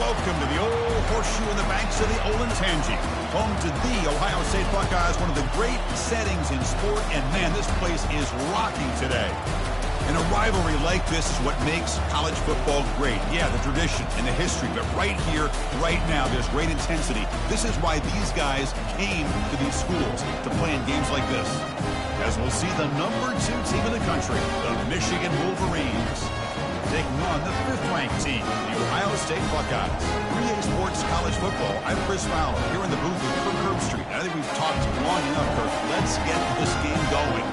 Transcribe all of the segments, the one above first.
welcome to the old horseshoe in the banks of the old Ncaa, home to the Ohio State Buckeyes, one of the great settings in sport, and man, this place is rocking today. And a rivalry like this is what makes college football great. Yeah, the tradition and the history, but right here, right now, there's great intensity. This is why these guys came to these schools to play in games like this. As we'll see the #2 team in the country, the Michigan Wolverines, taking on the 5th-ranked team, the Ohio State Buckeyes. 3A Sports College Football. I'm Chris Fowler, here in the booth with Kirk Herbstreit. I think we've talked long enough, Kirk. Let's get this game going.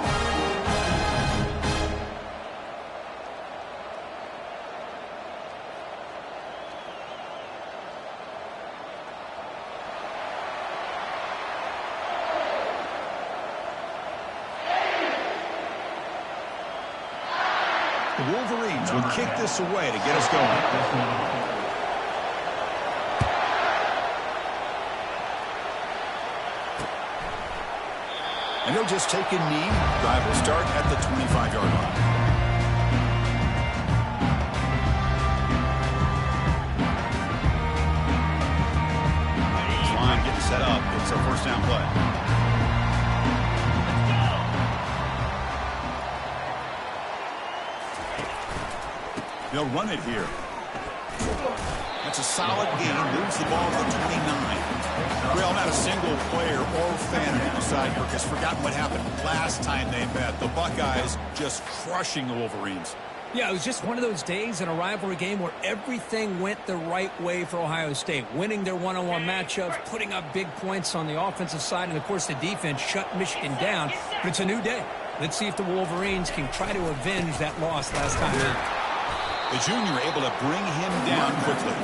The Wolverines will kick this away to get us going. And he'll just take a knee. Drive will start at the 25-yard line. This line getting set up. It's our first down play. They'll run it here. That's a solid gain. Moves the ball to the 29. Well, not a single player or fan on either side, Kirk, has forgotten what happened last time they met. The Buckeyes just crushing the Wolverines. Yeah, it was just one of those days in a rivalry game where everything went the right way for Ohio State. Winning their one-on-one matchups, putting up big points on the offensive side, and, of course, the defense shut Michigan down. But it's a new day. Let's see if the Wolverines can try to avenge that loss last time out. The junior able to bring him down quickly.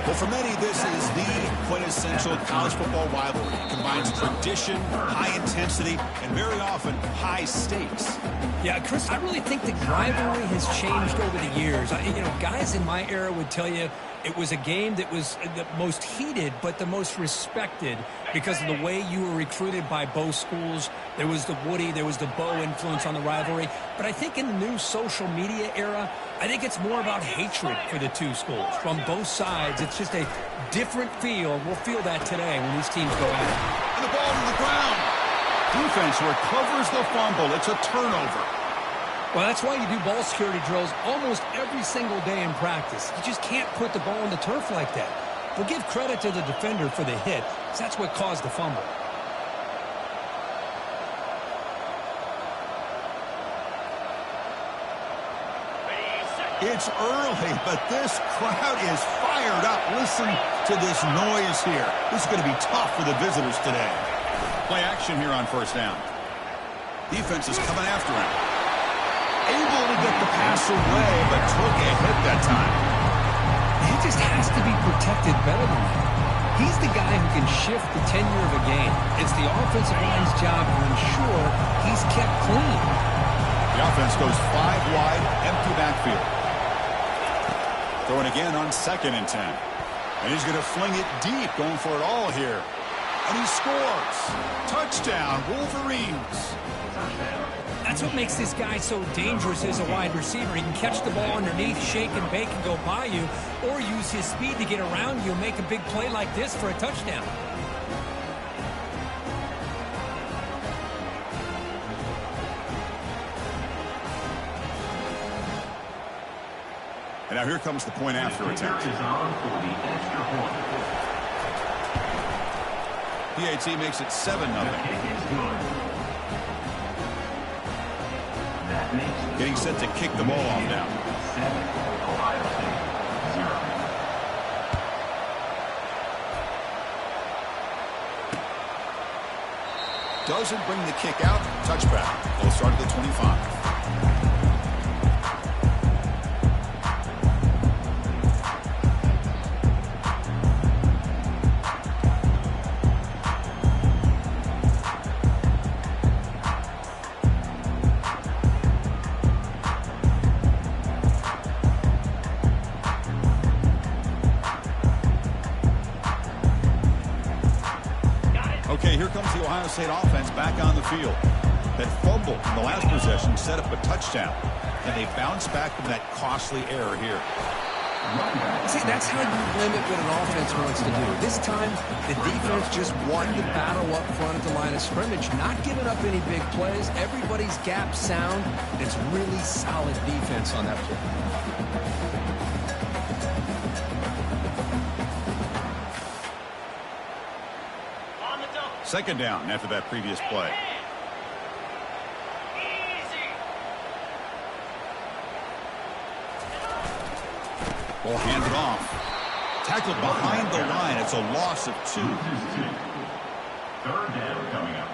Well, for many, this is the quintessential college football rivalry. It combines tradition, high intensity, and very often high stakes. Yeah, Chris, I really think the rivalry has changed over the years. Guys in my era would tell you it was a game that was the most heated but the most respected because of the way you were recruited by both schools. There was the Woody, there was the Bo influence on the rivalry. But I think in the new social media era, I think it's more about hatred for the two schools. From both sides, it's just a different feel. We'll feel that today when these teams go at it. And the ball to the ground. Defense recovers the fumble. It's a turnover. Well, that's why you do ball security drills almost every single day in practice. You just can't put the ball on the turf like that. But give credit to the defender for the hit, because that's what caused the fumble. It's early, but this crowd is fired up. Listen to this noise here. This is going to be tough for the visitors today. Play action here on first down. Defense is coming after him. Able to get the pass away, but took a hit that time. He just has to be protected better than that. He's the guy who can shift the tenure of a game. It's the offensive line's job to ensure he's kept clean. The offense goes 5 wide, empty backfield. Throwing again on 2nd and 10. And he's going to fling it deep, going for it all here. And he scores. Touchdown, Wolverines. That's what makes this guy so dangerous as a wide receiver. He can catch the ball underneath, shake and bake and go by you, or use his speed to get around you and make a big play like this for a touchdown. And now here comes the point after attempt. PAT makes it 7-0. Getting set to kick the ball off now. Doesn't bring the kick out. Touchback. They'll start at the 25. Okay, here comes the Ohio State offense back on the field. That fumble from the last possession set up a touchdown. And they bounce back from that costly error here. See, that's how you limit what an offense wants to do. This time, the defense just won the battle up front at the line of scrimmage, not giving up any big plays. Everybody's gap sound. It's really solid defense on that play. Second down after that previous play. Ball handed off. Tackled behind the line. It's a loss of 2. Third down coming up.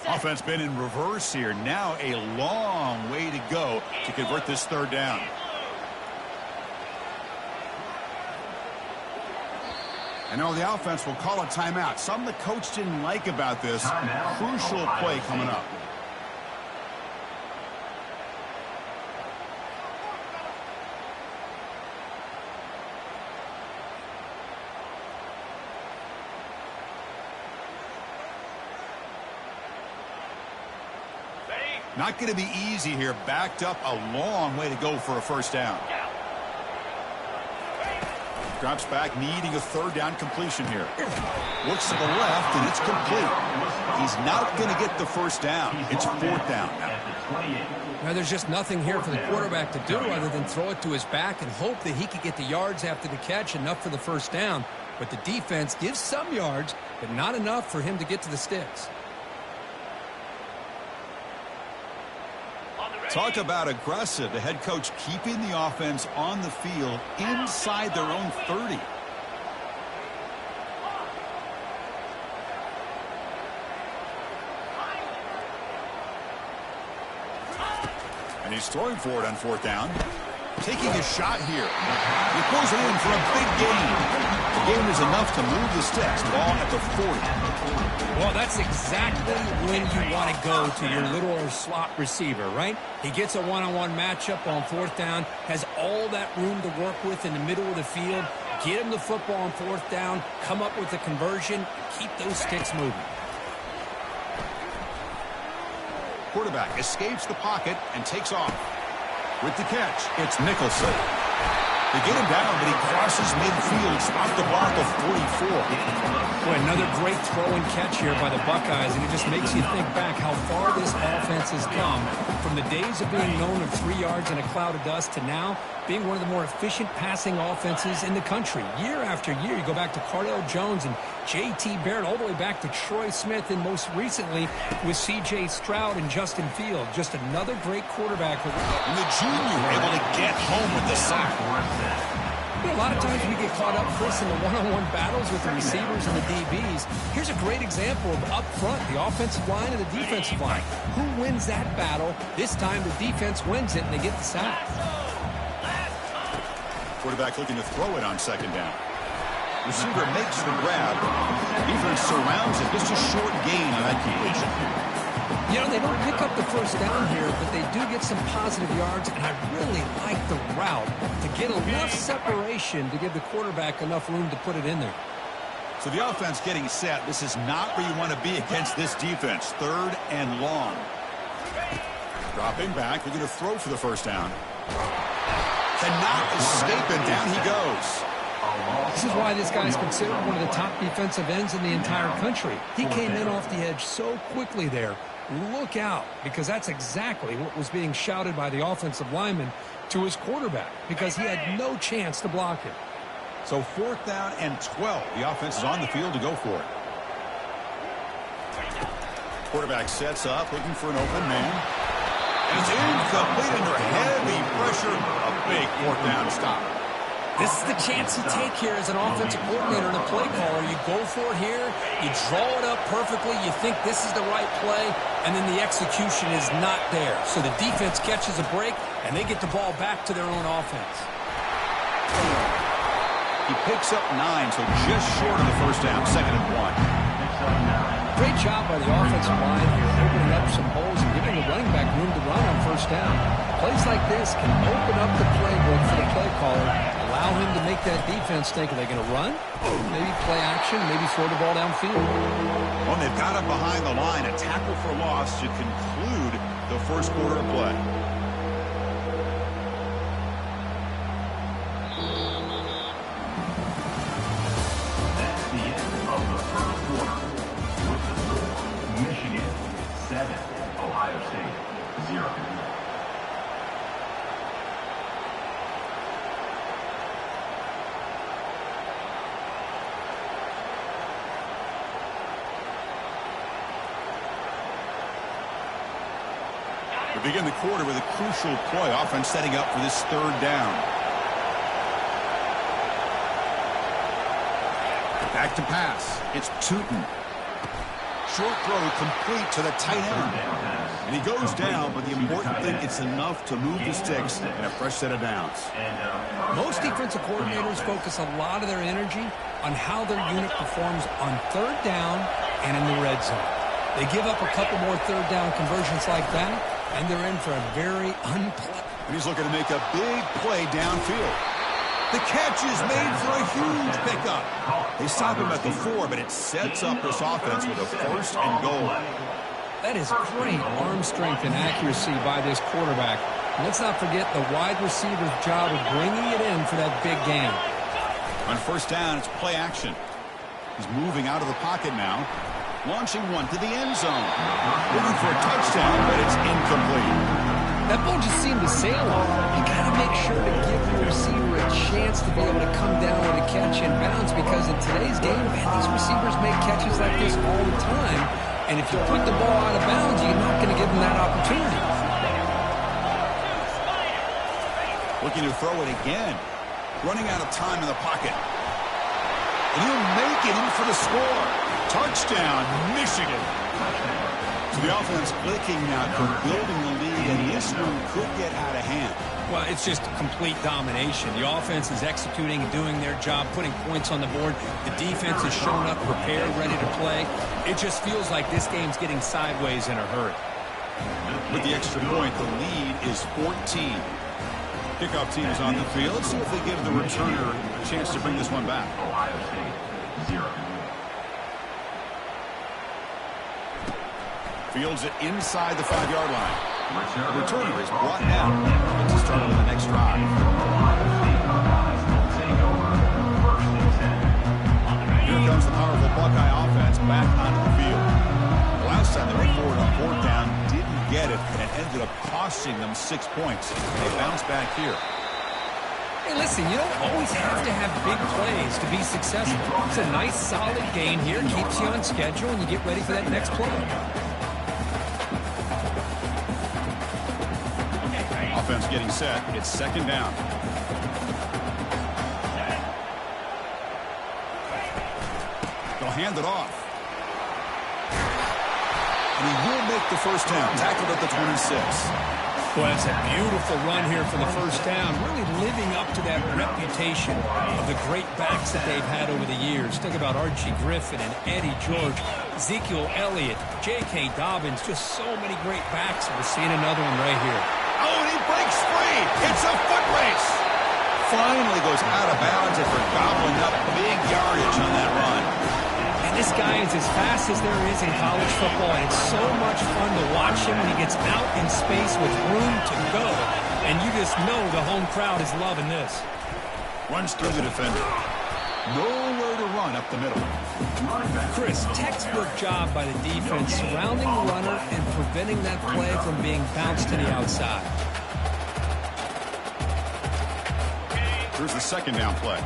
Offense been in reverse here. Now a long way to go to convert this third down. And now the offense will call a timeout. Something the coach didn't like about this. Crucial play coming up. Not going to be easy here. Backed up a long way to go for a first down. Drops back, needing a third down completion here. Looks to the left, and it's complete. He's not going to get the first down. It's fourth down now. Now, there's just nothing here for the quarterback to do other than throw it to his back and hope that he could get the yards after the catch, enough for the first down. But the defense gives some yards, but not enough for him to get to the sticks. Talk about aggressive. The head coach keeping the offense on the field inside their own 30. And he's throwing for it on fourth down. Taking a shot here. He pulls it in for a big gain. The gain is enough to move the sticks. Ball at the 40. Well, that's exactly when you want to go to your little slot receiver, right? He gets a one-on-one matchup on fourth down, has all that room to work with in the middle of the field. Get him the football on fourth down, come up with a conversion, keep those sticks moving. Quarterback escapes the pocket and takes off. With the catch, it's Nicholson. They get him down, but he crosses midfield, off the block of 44. Boy, another great throw and catch here by the Buckeyes, and it just makes you think back how far this offense has come from the days of being known of 3 yards in a cloud of dust to now being one of the more efficient passing offenses in the country. Year after year, you go back to Cardell Jones and J.T. Barrett, all the way back to Troy Smith, and most recently with C.J. Stroud and Justin Fields. Just another great quarterback. And the junior able to get home with the sack. You know, a lot of times we get caught up, Chris, in the one-on-one battles with the receivers and the DBs. Here's a great example of up front, the offensive line and the defensive line. Who wins that battle? This time the defense wins it, and they get the sack. Quarterback looking to throw it on second down. Receiver makes the grab. Defense surrounds it. Just a short gain on that completion. You know, they don't pick up the first down here, but they do get some positive yards, and I really like the route to get enough separation to give the quarterback enough room to put it in there. So the offense getting set. This is not where you want to be against this defense. Third and long. Dropping back. Looking to throw for the first down. Cannot escape, and down he goes. This is why this guy's considered one of the top defensive ends in the entire country. He came in off the edge so quickly there. Look out, because that's exactly what was being shouted by the offensive lineman to his quarterback, because he had no chance to block it. So fourth down and 12. The offense is on the field to go for it. Quarterback sets up, looking for an open man. And it's incomplete under heavy pressure. A big fourth down stop. This is the chance you take here as an offensive coordinator and a play caller. You go for it here, you draw it up perfectly, you think this is the right play, and then the execution is not there. So the defense catches a break, and they get the ball back to their own offense. He picks up 9, so just short of the first down, second and 1. Great job by the offensive line here, opening up some holes and giving the running back room to run on first down. Plays like this can open up the playbook for the play caller. allow him to make that defense think, are they going to run? Maybe play action, maybe throw the ball downfield. Well, they've got him behind the line. A tackle for loss to conclude the first quarter of play. That's the end of the first quarter. With the score, Michigan 7, Ohio State 0. We begin the quarter with a crucial play. Offense setting up for this third down. Back to pass. It's Tootin. Short throw complete to the tight end. And he goes down, but the important thing, it's enough to move the sticks and a fresh set of downs. Most defensive coordinators focus a lot of their energy on how their unit performs on third down and in the red zone. They give up a couple more third down conversions like that, and they're in for a very unpleasant. And he's looking to make a big play downfield. The catch is made for a huge pickup. They stop him at the 4, but it sets up this offense with a first and goal. That is great arm strength and accuracy by this quarterback. And let's not forget the wide receiver's job of bringing it in for that big gain. On first down, it's play action. He's moving out of the pocket now. Launching one to the end zone. Looking for a touchdown, but it's incomplete. That ball just seemed to sail on. You got to make sure to give your receiver a chance to be able to come down with a catch and bounce, because in today's game, man, these receivers make catches like this all the time. And if you put the ball out of bounds, you're not going to give them that opportunity. Looking to throw it again. Running out of time in the pocket. And he'll make it in for the score. Touchdown, Michigan. So the offense clicking now, building the lead, and this one could get out of hand. Well, it's just complete domination. The offense is executing and doing their job, putting points on the board. The defense is showing up, prepared, ready to play. It just feels like this game's getting sideways in a hurry. With the extra point, the lead is 14. Kickoff team is on the field. Let's see if they give the returner a chance to bring this one back. Ohio State 0. Fields it inside the 5-yard line. The returner is brought down. Let's just start with the next drive. Here comes the powerful Buckeye offense back onto the field. Last time they went forward on fourth down, didn't get it, and it ended up costing them 6 points. They bounce back here. Hey, listen, you don't always have to have big plays to be successful. It's a nice, solid gain here, keeps you on schedule, and you get ready for that next play. Offense getting set. It's second down. They'll hand it off. And he will make the first down. Tackled at the 26. Well, it's a beautiful run here for the first down, really living up to that reputation of the great backs that they've had over the years. Think about Archie Griffin and Eddie George, Ezekiel Elliott, J.K. Dobbins, just so many great backs. We're seeing another one right here. Oh, and he breaks free. It's a foot race. Finally goes out of bounds after gobbling up big yardage on that run. And this guy is as fast as there is in college football, and it's so much fun to watch him when he gets out in space with room to go. And you just know the home crowd is loving this. Runs through the defender. Nowhere to run up the middle. Chris, textbook job by the defense surrounding the runner and preventing that play from being bounced to the outside. Here's the second down play.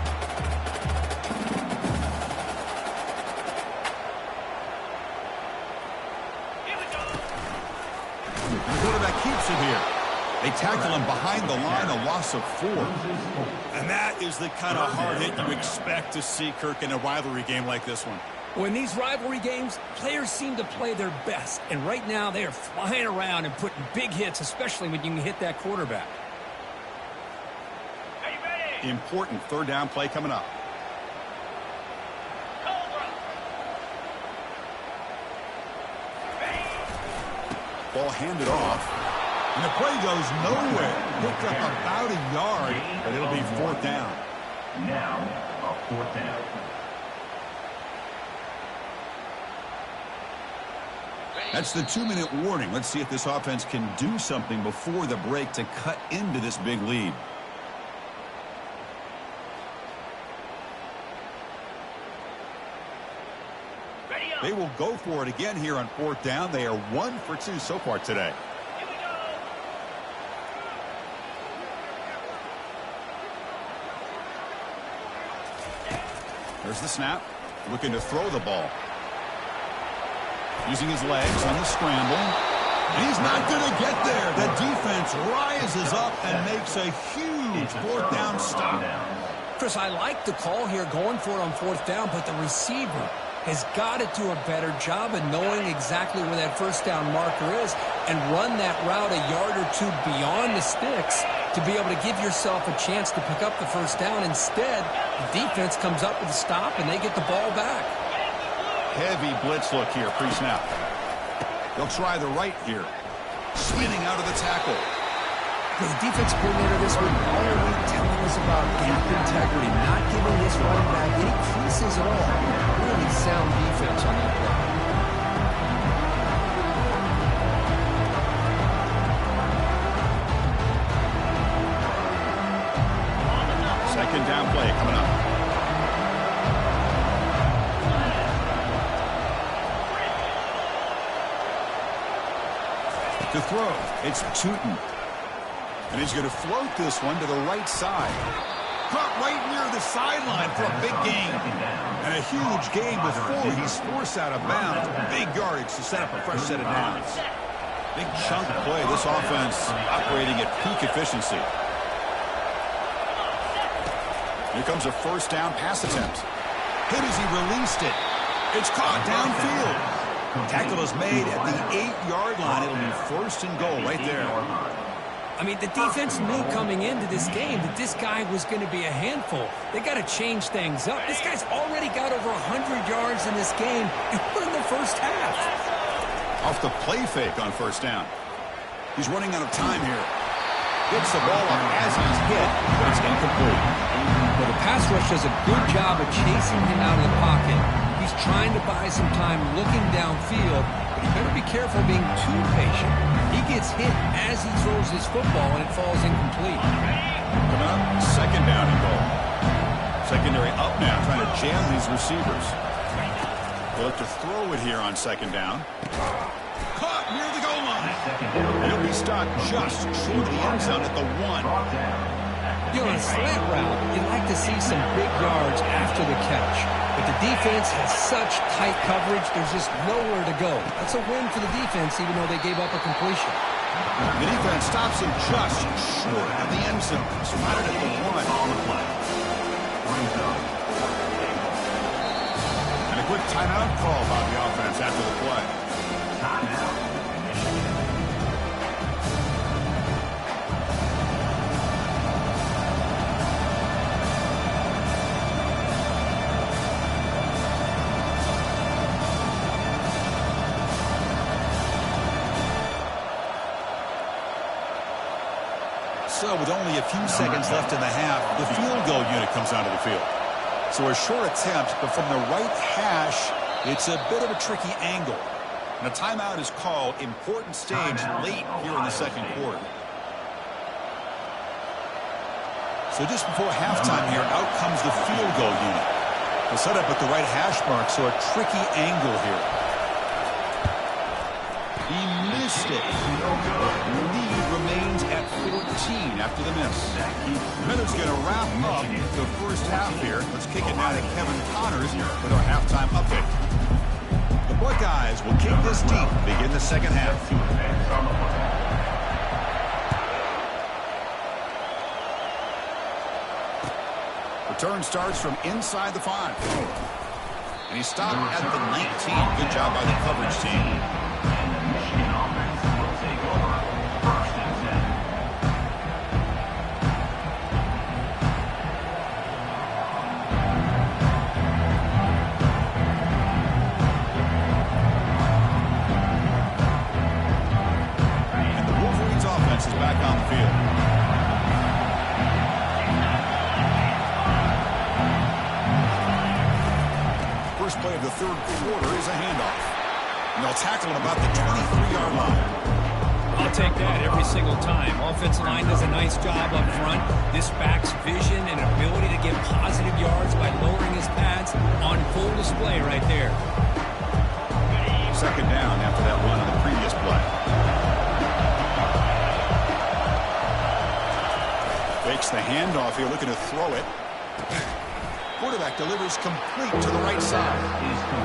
The quarterback keeps it here. They tackle him behind the line, a loss of 4. And that is the kind of hard hit you expect to see, Kirk, in a rivalry game like this one. When these rivalry games, players seem to play their best. And right now, they are flying around and putting big hits, especially when you can hit that quarterback. Important third down play coming up. Ball handed off. And the play goes nowhere. Picked up about a yard, but it'll be fourth down. Now, a 4th down. That's the 2-minute warning. Let's see if this offense can do something before the break to cut into this big lead. They will go for it again here on 4th down. They are 1 for 2 so far today. There's the snap. Looking to throw the ball. Using his legs on the scramble. And he's not going to get there. The defense rises up and makes a huge 4th down stop. Chris, I like the call here going for it on 4th down, but the receiver has got to do a better job of knowing exactly where that 1st down marker is and run that route a yard or 2 beyond the sticks to be able to give yourself a chance to pick up the 1st down. Instead, the defense comes up with a stop and they get the ball back. Heavy blitz look here, pre-snap. They'll try the right here. Spinning out of the tackle. For the defense coordinator, this one already telling us about gap integrity, not giving this running back any creases at all. Really sound defense on that play. Second down play coming up. To throw, it's Tootin. And he's going to float this one to the right side. Caught right near the sideline for a big gain. And a huge gain before he's forced out of bounds. Big yardage to set up a fresh set of downs. Big chunk play. This offense operating at peak efficiency. Here comes a 1st down pass attempt. Hit as he released it. It's caught downfield. Tackle is made at the 8-yard line. It'll be 1st and goal right there. I mean, the defense knew coming into this game that this guy was going to be a handful. They got to change things up. This guy's already got over 100 yards in this game, and we're in the 1st half. Off the play fake on 1st down. He's running out of time here. Gets the ball up as he's hit, but it's incomplete. Well, the pass rush does a good job of chasing him out of the pocket. He's trying to buy some time looking downfield, but you better be careful being too patient. He gets hit as he throws his football, and it falls incomplete. Coming up, 2nd down and goal. Secondary up now, trying to jam these receivers. They'll look to throw it here on 2nd down. Caught near the goal line. He'll be stopped just short of the end zone at the 1. You know, on a slant route, you'd like to see some big yards after the catch. But the defense has such tight coverage, there's just nowhere to go. That's a win for the defense, even though they gave up a completion. The defense stops him just short of the end zone. Spotted at the 1. And a quick timeout call by the offense after the play. Timeout. So with only a few seconds left in the half, the field goal unit comes onto the field. So a short attempt, but from the right hash, it's a bit of a tricky angle. And a timeout is called. Important stage late here in the 2nd quarter. So just before halftime here, out comes the field goal unit. They'll set up at the right hash mark, so a tricky angle here. He missed it. The lead remains at 14 after the miss. Minutes going to wrap up the 1st half here. Let's kick it now to Kevin Connors with our halftime update. The Buckeyes will kick this deep, begin the 2nd half. Return starts from inside the 5. And he stopped at the 19. Good job by the coverage team. Michigan offense will take over 1st and 10. And the Wolverines offense is back on the field. play of the third quarter is a handoff. And they'll tackle him about the 23-yard line. I'll take that every single time. Offensive line does a nice job up front. This back's vision and ability to get positive yards by lowering his pads on full display right there. Second down after that run on the previous play. Fakes the handoff here, looking to throw it. Quarterback delivers complete to the right side.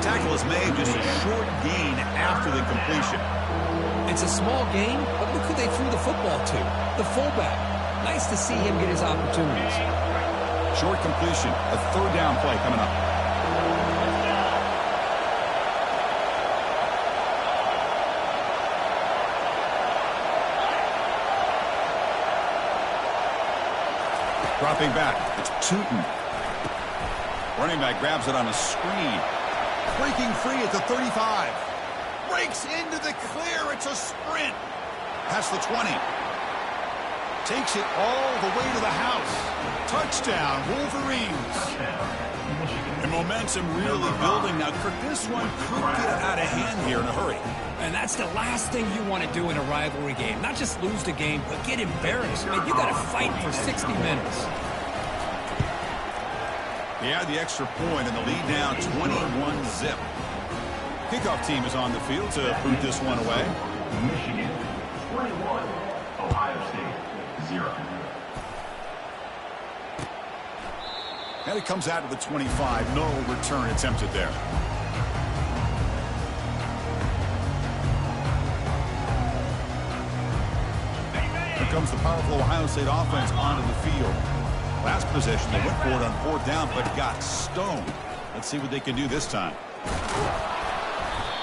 Tackle is made, just a short gain after the completion. It's a small gain, but look who they threw the football to. The fullback. Nice to see him get his opportunities. Short completion, a third down play coming up. Dropping back, it's Tootin. Running back grabs it on a screen. Breaking free at the 35. Breaks into the clear. It's a sprint. Past the 20. Takes it all the way to the house. Touchdown, Wolverines. And momentum really building. Now, Kirk, this one could get out of hand here in a hurry. And that's the last thing you want to do in a rivalry game. Not just lose the game, but get embarrassed. I mean, you got to fight for 60 minutes. He had the extra point and the lead now 21-zip. Kickoff team is on the field to boot this one away. Michigan 21, Ohio State 0. And it comes out to the 25. No return attempted there. Here comes the powerful Ohio State offense onto the field. Last possession, they went for it on fourth down, but got stoned. Let's see what they can do this time.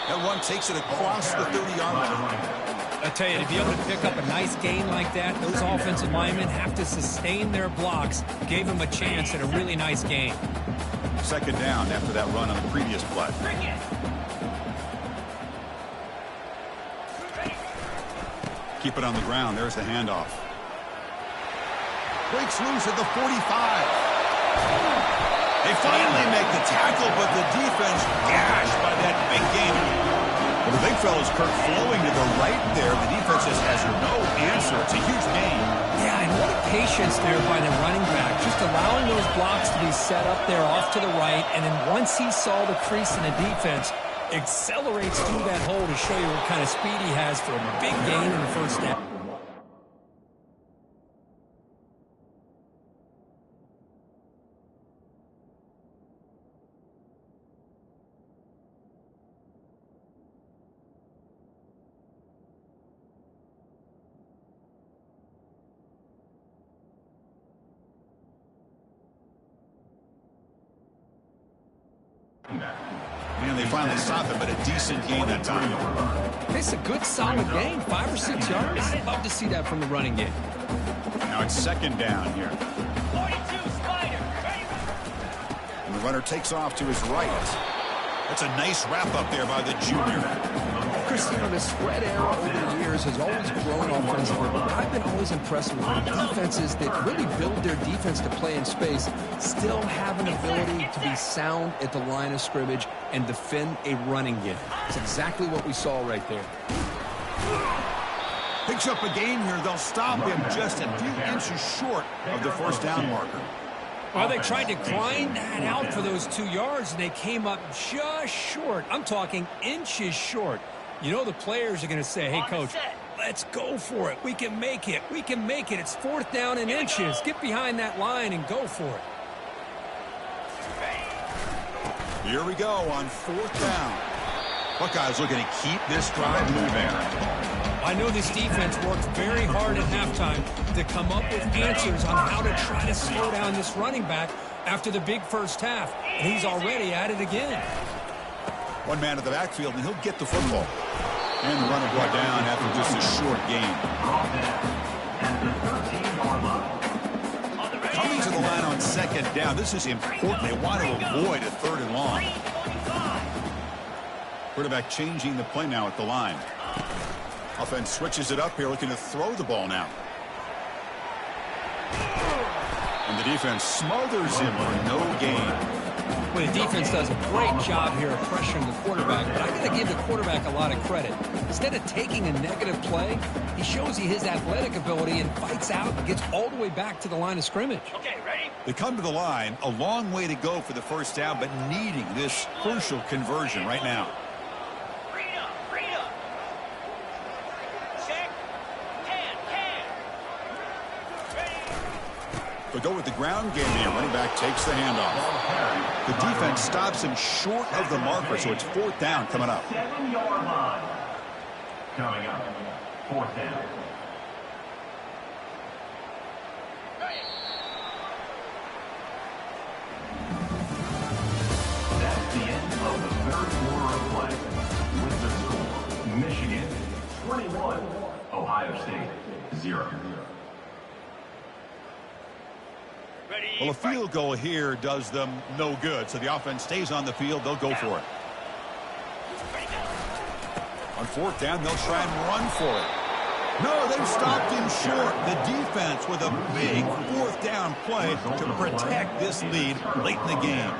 That one takes it across the 30-yard line. I tell you, to be able to pick up a nice gain like that, those offensive linemen have to sustain their blocks. Gave them a chance at a really nice gain. Second down after that run on the previous play. Keep it on the ground. There's the handoff. Breaks loose at the 45. They finally make the tackle, but the defense gashed by that big gain. Well, the big fella's Kirk flowing to the right there. The defense just has no answer. It's a huge gain. Yeah, and what a patience there by the running back. Just allowing those blocks to be set up there off to the right, and then once he saw the crease in the defense, accelerates through that hole to show you what kind of speed he has for a big gain in the first down. And they finally stop it, but a decent gain that time. It's a good, solid gain, 5 or 6 yards. Love to see that from the running game. Now it's second down here. 42 Spider. And the runner takes off to his right. That's a nice wrap up there by the junior. Chris, you know, the spread era over the years has always grown offensively, but I've been always impressed with defenses that really build their defense to play in space, still have an ability to be sound at the line of scrimmage and defend a running game. It's exactly what we saw right there. Picks up a gain here. They'll stop him just a few inches short of the first down marker. Well, they tried to grind that out for those 2 yards, and they came up just short. I'm talking inches short. You know the players are going to say, hey, coach, let's go for it. We can make it. We can make it. It's fourth down and inches. Get behind that line and go for it. Here we go on fourth down. Buckeyes looking to keep this drive moving. I know this defense worked very hard at halftime to come up with answers on how to try to slow down this running back after the big first half. And he's already at it again. One man at the backfield, and he'll get the football. And the runner brought down after just a short gain. Coming to the line on second down. This is important. They want to avoid a third and long. Quarterback changing the play now at the line. Offense switches it up here, looking to throw the ball now. And the defense smothers him for no gain. Well, the defense does a great job here of pressuring the quarterback, but I got to give the quarterback a lot of credit. Instead of taking a negative play, he shows you his athletic ability and fights out and gets all the way back to the line of scrimmage. Okay, ready? They come to the line, a long way to go for the first down, but needing this crucial conversion right now. Freedom. Check. Can. Ready? They'll go with the ground game here. Running back takes the handoff. The defense stops him short of the marker, so it's 4th down coming up. 7-yard line. Coming up, 4th down. That's the end of the 3rd quarter of play. With the score, Michigan 21, Ohio State 0. Ready? Well, a field goal here does them no good, so the offense stays on the field. They'll go for it. On 4th down, they'll try and run for it. No, they've stopped him short. The defense with a big 4th down play to protect this lead late in the game.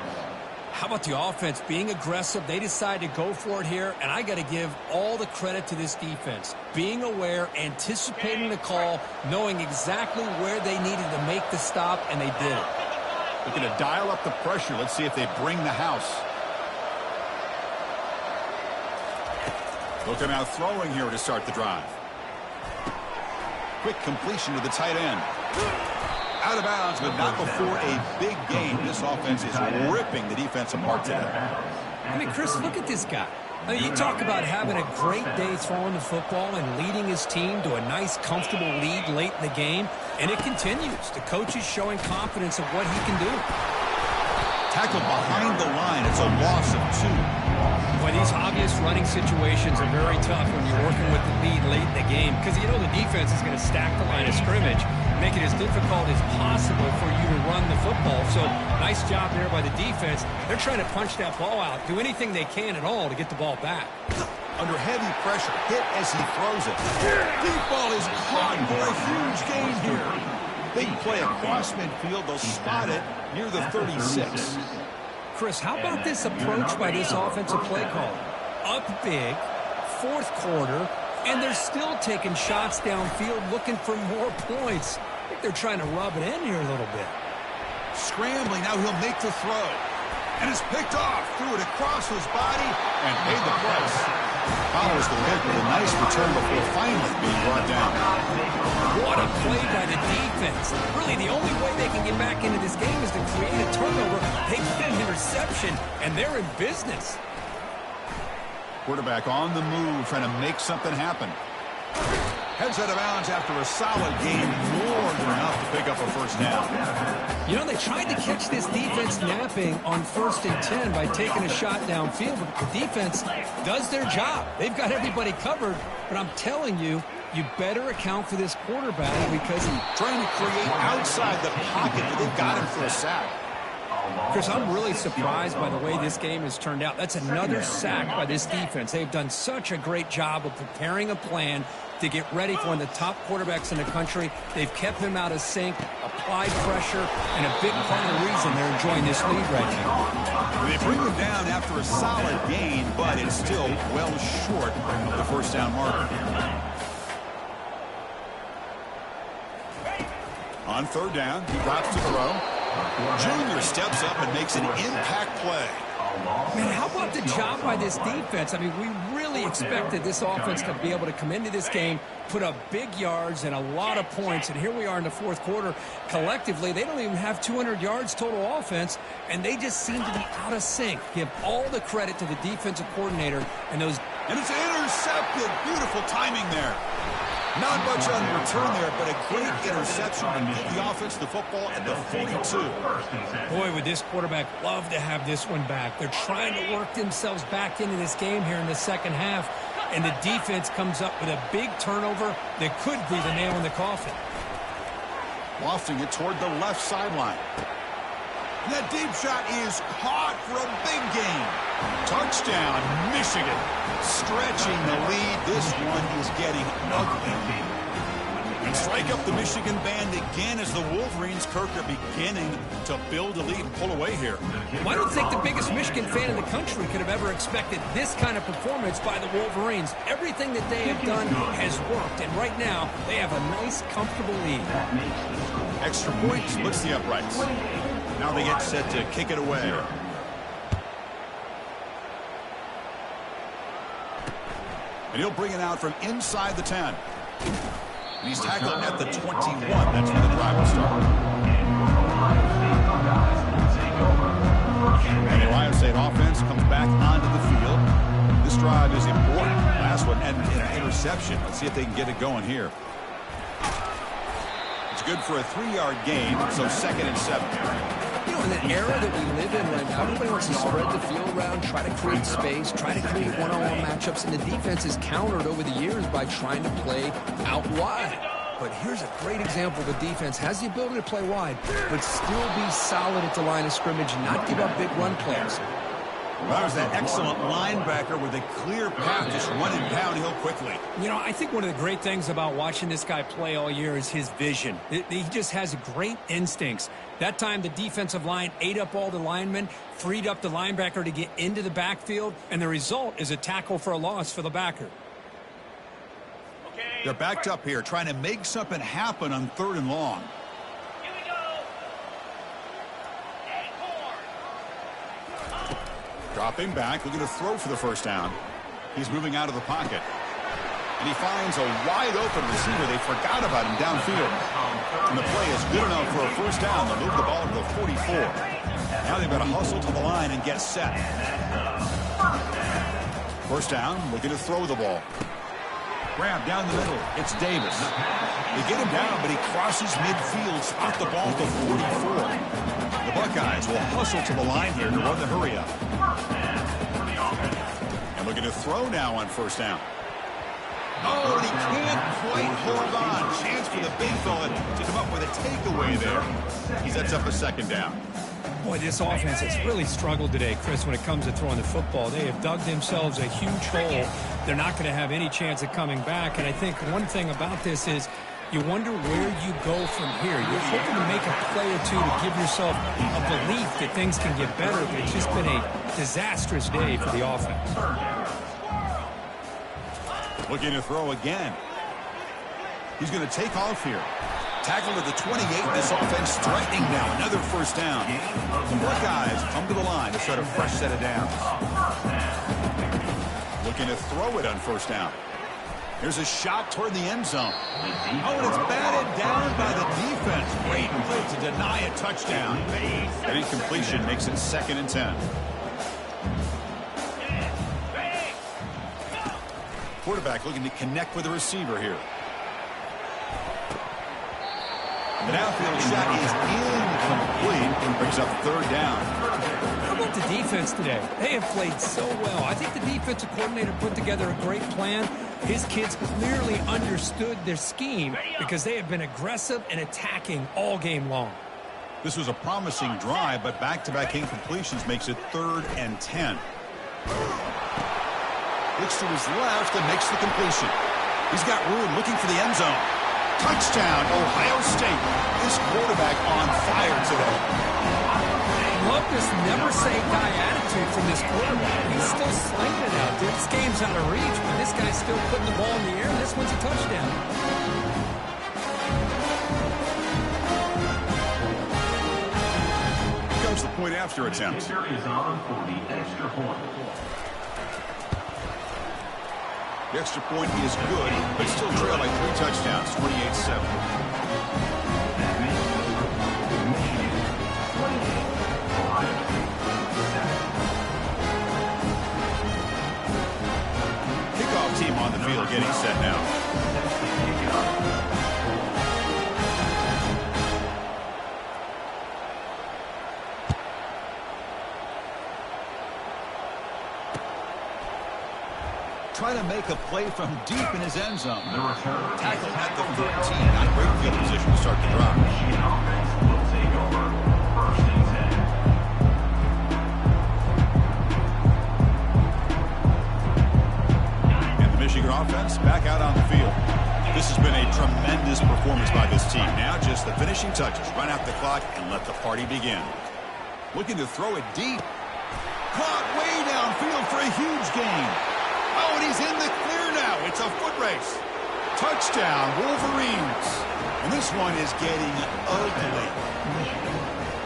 How about the offense being aggressive? They decide to go for it here, and I got to give all the credit to this defense. Being aware, anticipating the call, knowing exactly where they needed to make the stop, and they did it. They're going to dial up the pressure. Let's see if they bring the house. They'll come out throwing here to start the drive. Quick completion to the tight end. Out of bounds, but not before a big gain. This offense is ripping the defense apart today. I mean, Chris, look at this guy. I mean, you talk about having a great day throwing the football and leading his team to a nice, comfortable lead late in the game, and it continues. The coach is showing confidence of what he can do. Tackled behind the line. It's a loss of 2. Boy, these obvious running situations are very tough when you're working with the lead late in the game because you know the defense is going to stack the line of scrimmage, make it as difficult as possible for you to run the football. So nice job there by the defense. They're trying to punch that ball out, do anything they can at all to get the ball back. Under heavy pressure, hit as he throws it. Deep ball is caught for a huge gain here. Big play across midfield. They'll spot it near the 36. Chris, how about this approach by this offensive play caller? Up big, 4th quarter, and they're still taking shots downfield looking for more points. I think they're trying to rub it in here a little bit. Scrambling, now he'll make the throw. And it's picked off, threw it across his body, and paid the price. Follows the pick with a nice return before finally being brought down. What a play by the defense. Really, the only way they can get back into this game is to create a turnover. They get an interception, and they're in business. Quarterback on the move, trying to make something happen. Heads out of bounds after a solid game, more than enough to pick up a 1st down. You know, they tried to catch this defense napping on 1st and 10 by taking a shot downfield, but the defense does their job. They've got everybody covered, but I'm telling you, you better account for this quarterback because he's trying to create outside the pocket, but they've got him for a sack. Chris, I'm really surprised by the way this game has turned out. That's another sack by this defense. They've done such a great job of preparing a plan to get ready for one of the top quarterbacks in the country. They've kept him out of sync, applied pressure, and a big part of the reason they're enjoying this lead right now. They bring him down after a solid gain, but it's still well short of the 1st down marker. On 3rd down, he drops to throw. Junior steps up and makes an impact play. Man, how about the job by this defense? I mean, we really expected this offense to be able to come into this game, put up big yards and a lot of points, and here we are in the 4th quarter. Collectively, they don't even have 200 yards total offense, and they just seem to be out of sync. Give all the credit to the defensive coordinator and those. And it's intercepted. Beautiful timing there. Not much on return there, but a great interception to get the offense the football at the 42. Boy, would this quarterback love to have this one back. They're trying to work themselves back into this game here in the 2nd half, and the defense comes up with a big turnover that could be the nail in the coffin. Lofting it toward the left sideline. That deep shot is caught for a big gain. Touchdown, Michigan. Stretching the lead. This one is getting ugly. Strike up the Michigan band again as the Wolverines, Kirk, are beginning to build a lead and pull away here. Well, I don't think the biggest Michigan fan in the country could have ever expected this kind of performance by the Wolverines. Everything that they have done has worked, and right now they have a nice, comfortable lead. Extra point splits the uprights. Now they get set to kick it away. And he'll bring it out from inside the 10. And he's tackled at the 21. That's where the drive will start. And the Ohio State offense comes back onto the field. This drive is important. Last one ended in an interception. Let's see if they can get it going here. It's good for a 3-yard gain, so 2nd and 7. You know, in the era that we live in right now, everybody wants to spread the field around, try to create space, try to create one-on-one matchups, and the defense is countered over the years by trying to play out wide. But here's a great example. The defense has the ability to play wide, but still be solid at the line of scrimmage and not give up big run plays. Well, that was that excellent linebacker with a clear path, just running downhill quickly. You know, I think one of the great things about watching this guy play all year is his vision. He just has great instincts. That time, the defensive line ate up all the linemen, freed up the linebacker to get into the backfield, and the result is a tackle for a loss for the backer. They're backed up here, trying to make something happen on 3rd and long. Here we go. Dropping back, looking to throw for the first down. He's moving out of the pocket. And he finds a wide-open receiver. They forgot about him downfield. And the play is good enough for a first down. They move the ball to the 44. Now they've got to hustle to the line and get set. First down, looking to throw the ball. Grab down the middle. It's Davis. They get him down, but he crosses midfield, spot the ball to 44. The Buckeyes will hustle to the line here to run the hurry up. And looking to throw now on first down. Oh, and he can't quite hold on. Chance for the big fella to come up with a takeaway there. He sets up a 2nd down. Boy, this offense has really struggled today, Chris, when it comes to throwing the football. They have dug themselves a huge hole. They're not going to have any chance of coming back. And I think one thing about this is you wonder where you go from here. You're hoping to make a play or two to give yourself a belief that things can get better, but it's just been a disastrous day for the offense. Looking to throw again. He's going to take off here. Tackled at the 28. This offense threatening now. Another first down. The Buckeyes come to the line to start a fresh set of downs. Looking to throw it on first down. Here's a shot toward the end zone. Oh, and it's batted down by the defense. Great play to deny a touchdown. That incompletion makes it 2nd and 10. Quarterback looking to connect with the receiver here. The downfield shot is incomplete. Brings up 3rd down. How about the defense today? They have played so well. I think the defensive coordinator put together a great plan. His kids clearly understood their scheme because they have been aggressive and attacking all game long. This was a promising drive, but back-to-back incompletions makes it 3rd and 10. Looks to his left and makes the completion. He's got room looking for the end zone. Touchdown, Ohio State. This quarterback on fire today. Love this never-say-die attitude from this quarterback. He's still slinging it out there. This game's out of reach, but this guy's still putting the ball in the air, and this one's a touchdown. Here comes the point after attempt. Kicker is on for the extra point. The extra point is good, but still trail by 3 touchdowns, 28-7. Kickoff team on the field getting set now. Trying to make a play from deep in his end zone. Tackle at the 13. Not a great field position to start the drive. Michigan offense will take over 1st and 10. And the Michigan offense back out on the field. This has been a tremendous performance. his team. Now just the finishing touches. Run out the clock and let the party begin. Looking to throw it deep. Caught way downfield for a huge gain. Oh, and he's in the clear now. It's a foot race. Touchdown, Wolverines. And this one is getting ugly.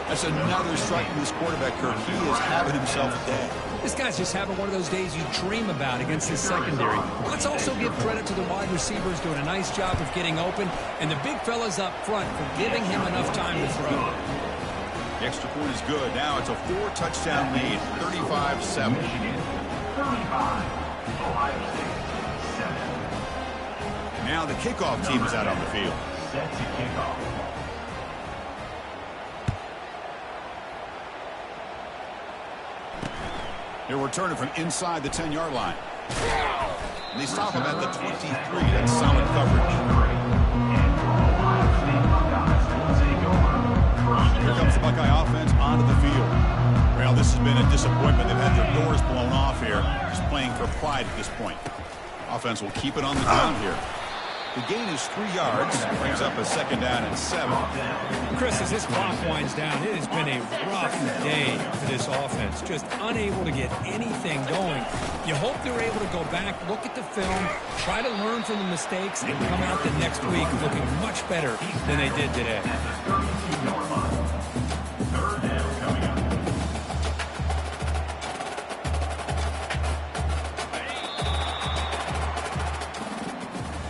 That's another strike from this quarterback, Kirk. He is having himself a day. This guy's just having one of those days you dream about against his secondary. Let's also give credit to the wide receivers doing a nice job of getting open, and the big fellas up front for giving him enough time to throw. The extra point is good. Now it's a 4-touchdown lead, 35-7. Michigan 35, Ohio State 7. Now the kickoff team is out on the field. Set to kick off. They're returning from inside the 10-yard line. And they stop him at the 23. That's solid coverage. Here comes the Buckeye offense onto the field. Well, this has been a disappointment. They've had their doors blown off here. Just playing for pride at this point. Offense will keep it on the ground here. The gain is 3 yards. Brings up a 2nd down and 7. Chris, as this clock winds down, it has been a rough day for this offense. Just unable to get anything going. You hope they're able to go back, look at the film, try to learn from the mistakes, and come out the next week looking much better than they did today.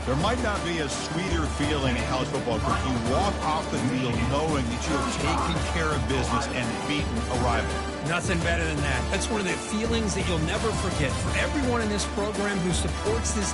There might not be a sweeter feeling in college football if you walk off the field knowing that you have taken care of business and beaten a rival. Nothing better than that. That's one of the feelings that you'll never forget. For everyone in this program who supports this